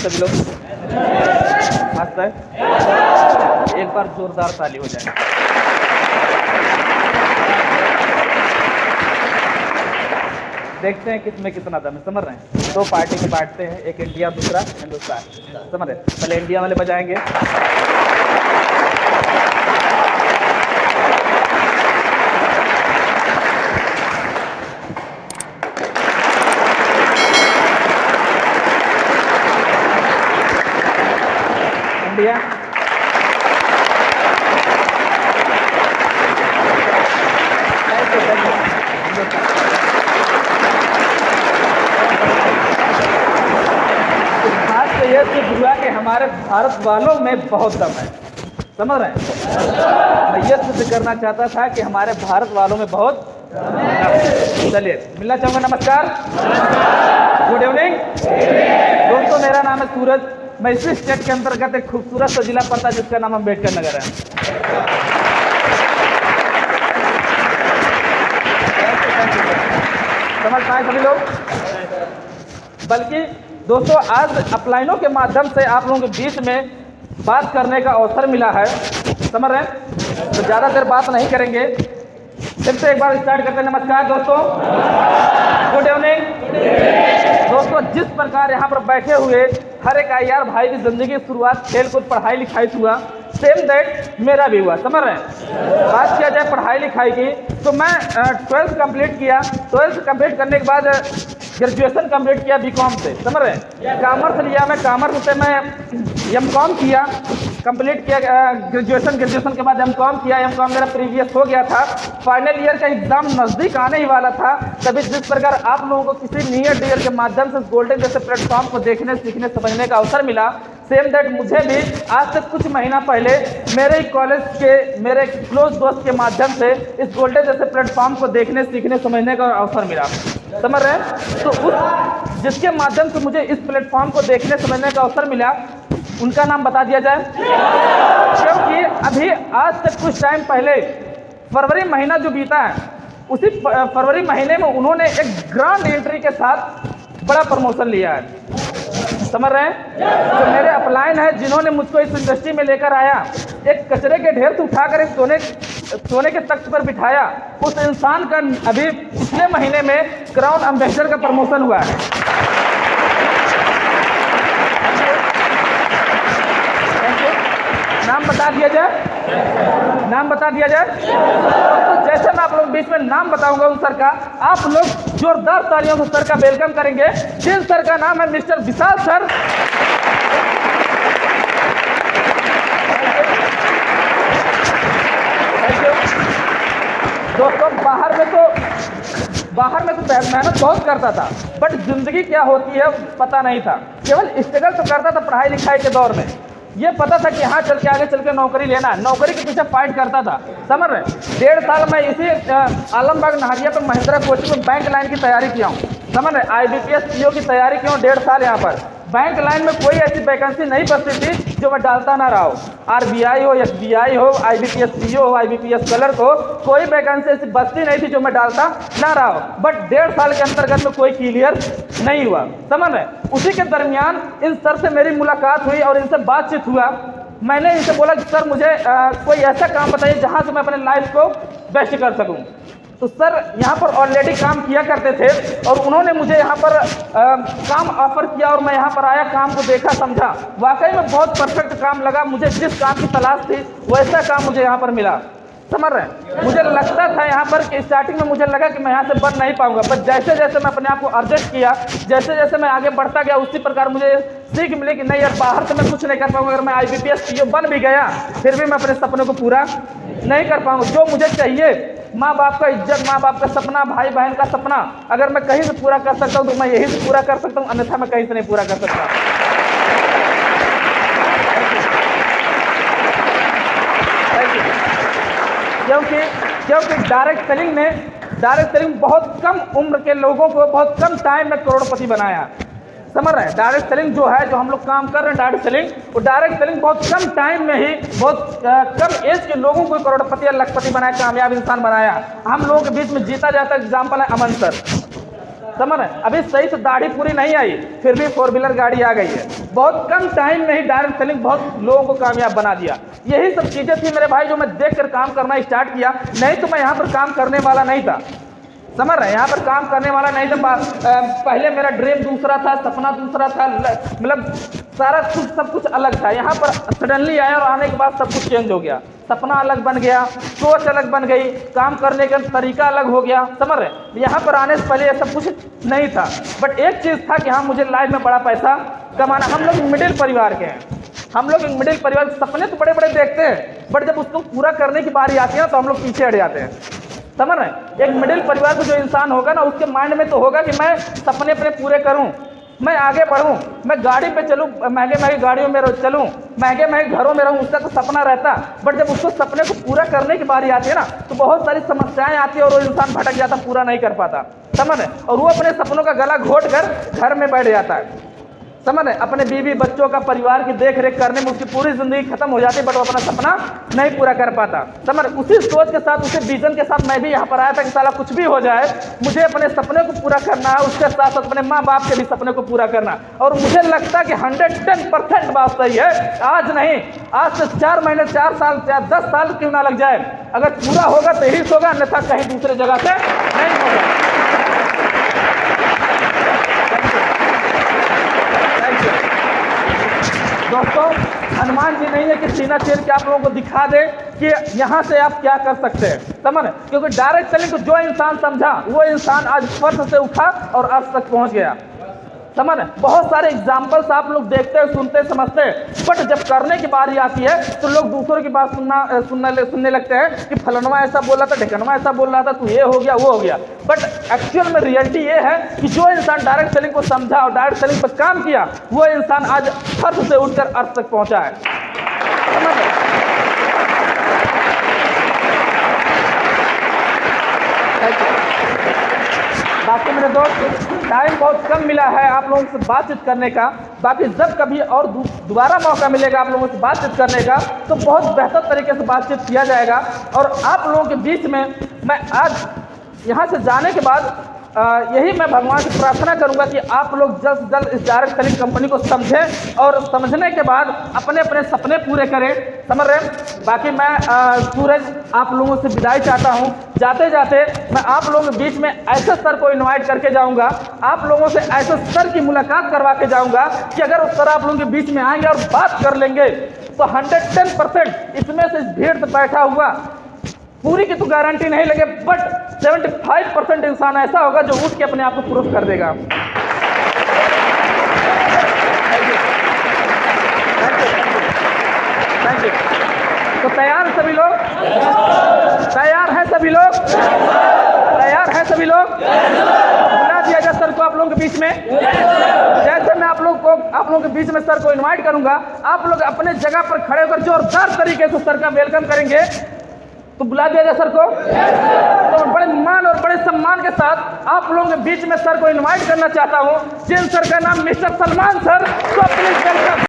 सभी लोग? मस्त है। एक बार जोरदार ताली हो जाए। देखते हैं किसमें कितना दम है, समझ रहे हैं? दो पार्टी को बांटते हैं, एक इंडिया दूसरा हिंदुस्तान, समझ रहे हैं? पहले इंडिया वाले बजाएंगे। इंडिया ये सिर्फ हुआ कि हमारे भारत वालों में बहुत दम है, समझ रहे हैं? मैं ये सिद्ध करना चाहता था कि हमारे भारत वालों में बहुत दम है। चलिए मिलना चाहूँगा। नमस्कार, गुड इवनिंग दोस्तों। मेरा नाम है सूरज। मैं इसी स्टेट के अंतर्गत एक खूबसूरत सा जिला पड़ता है जिसका नाम अम्बेडकर नगर है। समझ पाए सभी लोग? बल्कि दोस्तों आज अपलाइनों के माध्यम से आप लोगों के बीच में बात करने का अवसर मिला है, समझ रहे हैं? तो ज़्यादा देर बात नहीं करेंगे, फिर से एक बार स्टार्ट करते हैं। नमस्कार दोस्तों, गुड इवनिंग दोस्तों। जिस प्रकार यहाँ पर बैठे हुए हर एक IR भाई की ज़िंदगी की शुरुआत खेल कूद पढ़ाई लिखाई से हुआ, सेम दैट मेरा भी हुआ, समझ रहे हैं? बात किया जाए पढ़ाई लिखाई की तो मैं 12th कंप्लीट किया। 12th कंप्लीट करने के बाद ग्रेजुएशन कंप्लीट किया BCom से, समझ रहे हैं? कॉमर्स लिया मैं, कॉमर्स से मैं MCom किया, कंप्लीट किया ग्रेजुएशन के बाद MCom किया। MCom मेरा प्रीवियस हो गया था। फाइनल ईयर का एग्जाम नज़दीक आने ही वाला था, तभी जिस प्रकार आप लोगों को किसी नियर डियर के माध्यम से गोल्डन जैसे प्लेटफॉर्म को देखने सीखने समझने का अवसर मिला, सेम दैट मुझे भी आज से कुछ महीना पहले मेरे कॉलेज के मेरे क्लोज दोस्त के माध्यम से इस गोल्डन जैसे प्लेटफॉर्म को देखने सीखने समझने का अवसर मिला, समझ रहे हैं? तो उस जिसके माध्यम से मुझे इस प्लेटफॉर्म को देखने समझने का अवसर मिला, उनका नाम बता दिया जाए। क्योंकि अभी आज से कुछ टाइम पहले फरवरी महीना जो बीता है, उसी फरवरी महीने में उन्होंने एक ग्रांड एंट्री के साथ बड़ा प्रमोशन लिया है, समझ रहे हैं? जो मेरे अपलाइन है, जिन्होंने मुझको इस इंडस्ट्री में लेकर आया, एक कचरे के ढेर से उठाकर एक सोने के तख्त पर बिठाया, उस इंसान का अभी पिछले महीने में क्राउन एम्बेसडर का प्रमोशन हुआ है। नाम बता दिया जाए, नाम बता दिया जाए। तो जैसे मैं आप लोग बीच में नाम बताऊंगा उन सर का, आप लोग जोरदार तालियों से सर का वेलकम करेंगे। जिन सर का नाम है मिस्टर विशाल सर। दोस्तों बाहर में तो मेहनत बहुत करता था, बट जिंदगी क्या होती है पता नहीं था। केवल स्ट्रगल तो करता था पढ़ाई लिखाई के दौर में। ये पता था कि हाँ चल के आगे चल के नौकरी लेना है, नौकरी के पीछे फाइट करता था, समझ रहे? 1.5 साल मैं इसी आलमबाग नहरिया पर महिंद्रा कोचिंग में बैंक लाइन की तैयारी किया हूँ, समझ रहे? IBPS PO की तैयारी की हूँ 1.5 साल। यहाँ पर बैंक लाइन में कोई ऐसी वैकेंसी नहीं बचती थी जो मैं डालता ना रहा हो। RBI हो, SBI हो, IBPS PO हो, IBPS क्लर्क हो, कोई वैकेंसी ऐसी बचती नहीं थी जो मैं डालता ना रहा हो। बट 1.5 साल के अंतर्गत में कोई क्लियर नहीं हुआ, समझ रहे? उसी के दरमियान इन सर से मेरी मुलाकात हुई और इनसे बातचीत हुआ। मैंने इनसे बोला कि सर मुझे कोई ऐसा काम बताइए जहाँ से मैं अपने लाइफ को बेस्ट कर सकूँ। तो सर यहाँ पर ऑलरेडी काम किया करते थे और उन्होंने मुझे यहाँ पर काम ऑफर किया और मैं यहाँ पर आया, काम को देखा समझा, वाकई में बहुत परफेक्ट काम लगा। मुझे जिस काम की तलाश थी वैसा काम मुझे यहाँ पर मिला, समझ रहे हैं? मुझे लगता था यहाँ पर कि स्टार्टिंग में मुझे लगा कि मैं यहाँ से बन नहीं पाऊंगा, पर जैसे जैसे मैं अपने आप को एडजस्ट किया, जैसे जैसे मैं आगे बढ़ता गया, उसी प्रकार मुझे सीख मिली कि नहीं यार, बाहर से मैं कुछ नहीं कर पाऊंगा। अगर मैं IBPS PO बन भी गया फिर भी मैं अपने सपनों को पूरा नहीं कर पाऊंगा। जो मुझे चाहिए, माँ बाप का इज्जत, माँ बाप का सपना, भाई बहन का सपना, अगर मैं कहीं से पूरा कर सकता हूँ तो मैं यहीं से पूरा कर सकता हूँ, अन्यथा मैं कहीं से नहीं पूरा कर सकता। क्योंकि डायरेक्ट सेलिंग बहुत कम उम्र के लोगों को बहुत कम टाइम में करोड़पति बनाया, समझ रहे हैं? डायरेक्ट सेलिंग जो है, जो हम लोग काम कर रहे हैं डायरेक्ट सेलिंग बहुत कम टाइम में ही बहुत कम एज के लोगों को करोड़पति या लखपति बनाया, कामयाब इंसान बनाया। हम लोगों के बीच में जीता जाता एग्जाम्पल है अमन सर। समझ रहे हैं? अभी सही से दाढ़ी पूरी नहीं आई, फिर भी 4 व्हीलर गाड़ी आ गई है। बहुत कम टाइम में ही डायरेक्ट सेलिंग बहुत लोगों को कामयाब बना दिया। यही सब चीज़ें थी मेरे भाई जो मैं देख कर काम करना स्टार्ट किया, नहीं तो मैं यहाँ पर काम करने वाला नहीं था। समझ रहे हैं? यहाँ पर काम करने वाला नहीं था। पहले मेरा ड्रीम दूसरा था, सपना दूसरा था, मतलब सारा कुछ सब कुछ अलग था। यहाँ पर सडनली आया और आने के बाद सब कुछ चेंज हो गया। सपना अलग बन गया, सोच अलग बन गई, काम करने का तरीका अलग हो गया। समझ रहे हैं? यहाँ पर आने से पहले ये सब कुछ नहीं था, बट एक चीज़ था कि हाँ मुझे लाइफ में बड़ा पैसा कमाना। हम लोग मिडिल परिवार के हैं, हम लोग एक मिडिल परिवार, सपने तो बड़े बड़े देखते हैं, बट जब उसको पूरा करने की बारी आती है ना तो हम लोग पीछे हट जाते हैं। समझ रहे हैं? एक मिडिल परिवार का जो इंसान होगा ना, उसके माइंड में तो होगा कि मैं सपने अपने पूरे करूं, मैं आगे बढ़ूं, मैं गाड़ी पे चलूं, महंगे महंगे गाड़ियों में चलूं, महंगे महंगे घरों में रहूं, उसका तो सपना रहता। बट जब उसको सपने को पूरा करने की बारी आती है ना तो बहुत सारी समस्याएं आती है और वो इंसान भटक जाता, पूरा नहीं कर पाता। समझ रहे? और वो अपने सपनों का गला घोट कर घर में बैठ जाता है। समझ रहे? अपने बीवी बच्चों का, परिवार की देख रेख करने में उसकी पूरी जिंदगी खत्म हो जाती है, बट वो अपना सपना नहीं पूरा कर पाता। समझ रहे? उसी सोच के साथ, उसी विजन के साथ मैं भी यहाँ पर आया था कि साला कुछ भी हो जाए, मुझे अपने सपने को पूरा करना है, उसके साथ साथ अपने माँ बाप के भी सपने को पूरा करना है। और मुझे लगता है कि 110% बात सही है। आज नहीं, आज से 4 महीने, 4 साल, 10 साल क्यों ना लग जाए, अगर पूरा होगा तो यही होगा, अन्यथा कहीं दूसरे जगह से नहीं होगा। दोस्तों, हनुमान जी नहीं है कि सीना चीर के आप लोगों को दिखा दे कि यहाँ से आप क्या कर सकते हैं। समझ? क्योंकि डायरेक्ट सेलिंग को जो इंसान समझा वो इंसान आज फर्श से उठा और अर्श तक पहुँच गया। समझ? बहुत सारे एग्जाम्पल्स आप लोग देखते हैं, सुनते समझते हैं, बट जब करने की बारी आती है तो लोग दूसरों की बात सुनने लगते हैं कि फलनवा ऐसा बोला था, ढिकनवा ऐसा बोल रहा था, तो ये हो गया, वो हो गया। बट एक्चुअल में रियलिटी ये है कि जो इंसान डायरेक्ट सेलिंग को समझा और डायरेक्ट सेलिंग पर काम किया, वो इंसान आज फर्श से उठकर अर्थ तक पहुंचा है। समझ? बाकी मेरे दोस्त, टाइम बहुत कम मिला है आप लोगों से बातचीत करने का। बाकी जब कभी और दोबारा मौका मिलेगा आप लोगों से बातचीत करने का तो बहुत बेहतर तरीके से बातचीत किया जाएगा। और आप लोगों के बीच में मैं आज यहाँ से जाने के बाद यही मैं भगवान से प्रार्थना करूंगा कि आप लोग जल्द से जल्द इस डायरेक्ट सेलिंग कंपनी को समझें और समझने के बाद अपने अपने सपने पूरे करें। समझ रहे हैं? बाकी मैं सूरज आप लोगों से विदाई चाहता हूं। जाते जाते मैं आप लोगों के बीच में ऐसे सर को इनवाइट करके जाऊंगा, आप लोगों से ऐसे सर की मुलाकात करवा के जाऊंगा कि अगर उस सर आप लोगों के बीच में आएंगे और बात कर लेंगे तो 110% इसमें से इस भीड़ से बैठा हुआ, पूरी की तो गारंटी नहीं लगे, बट 75% इंसान ऐसा होगा जो उठ के अपने आप को प्रूफ कर देगा। Thank you. तो तैयार सभी लोग? तैयार हैं सभी लोग? तैयार हैं सभी लोग? बुला दिया जाए सर को आप लोगों के बीच में। जैसे मैं आप लोगों के बीच में सर को इनवाइट करूंगा, आप लोग अपने जगह पर खड़े होकर जोरदार तरीके से सर का वेलकम करेंगे। तो बुला दिया जाए सर को। तो बड़े मान और बड़े सम्मान के साथ आप लोगों के बीच में सर को इनवाइट करना चाहता हूं, जिन सर का नाम मिस्टर सलमान सर। तो प्लीज वेलकम।